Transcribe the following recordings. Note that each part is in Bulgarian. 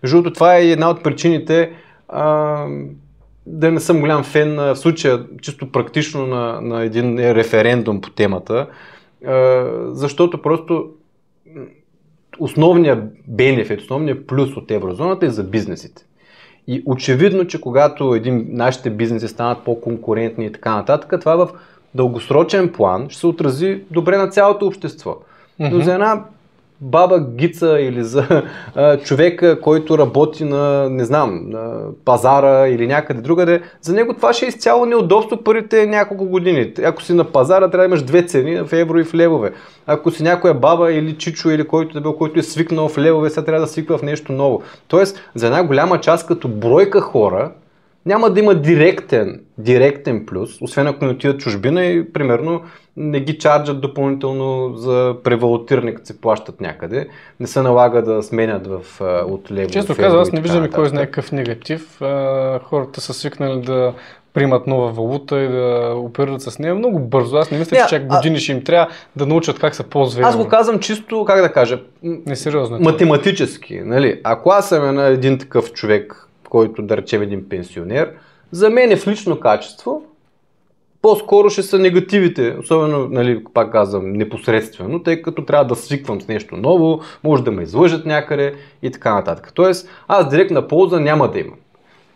Между другото, това е една от причините да не съм голям фен в случая, чисто практично на един референдум по темата, защото просто основният бенефит, основният плюс от еврозоната е за бизнесите. И очевидно, че когато нашите бизнеси станат по-конкурентни и така нататък, това в дългосрочен план ще се отрази добре на цялото общество. Но за една баба Гица или за човека, който работи на, не знам, на пазара или някъде другаде, за него това ще е изцяло неудобство първите няколко години. Ако си на пазара, трябва да имаш две цени в евро и в левове. Ако си някоя баба или чичо или който е свикнал в левове, сега трябва да свиква в нещо ново. Тоест, за една голяма част като бройка хора, няма да има директен плюс, освен ако не отидат чужбина и примерно не ги чарджат допълнително за превалутиране, като се плащат някъде. Не се налага да сменят от лево. Често казвам, аз не виждам кой знае какъв негатив. Хората са свикнали да приемат нова валута и да оперират с нея много бързо. Аз не мисля, че чак години ще им трябва да научат как се ползва. Аз го казвам чисто, как да кажа, несериозно. Математически. Нали? Ако аз съм един такъв човек, който да речем един пенсионер, за мен в лично качество по-скоро ще са негативите, особено, нали, пак казвам, непосредствено, тъй като трябва да свиквам с нещо ново, може да ме излъжат някъде и така нататък. Тоест, аз директна полза няма да имам.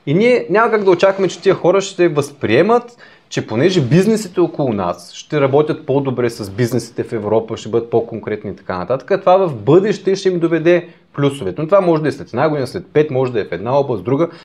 И ние няма как да очакваме, че тия хора ще възприемат, че понеже бизнесите около нас ще работят по-добре с бизнесите в Европа, ще бъдат по-конкретни и така нататък, това в бъдеще ще им доведе плюсовете. Но това може да е след една година, след 5, може да е в една област, друга.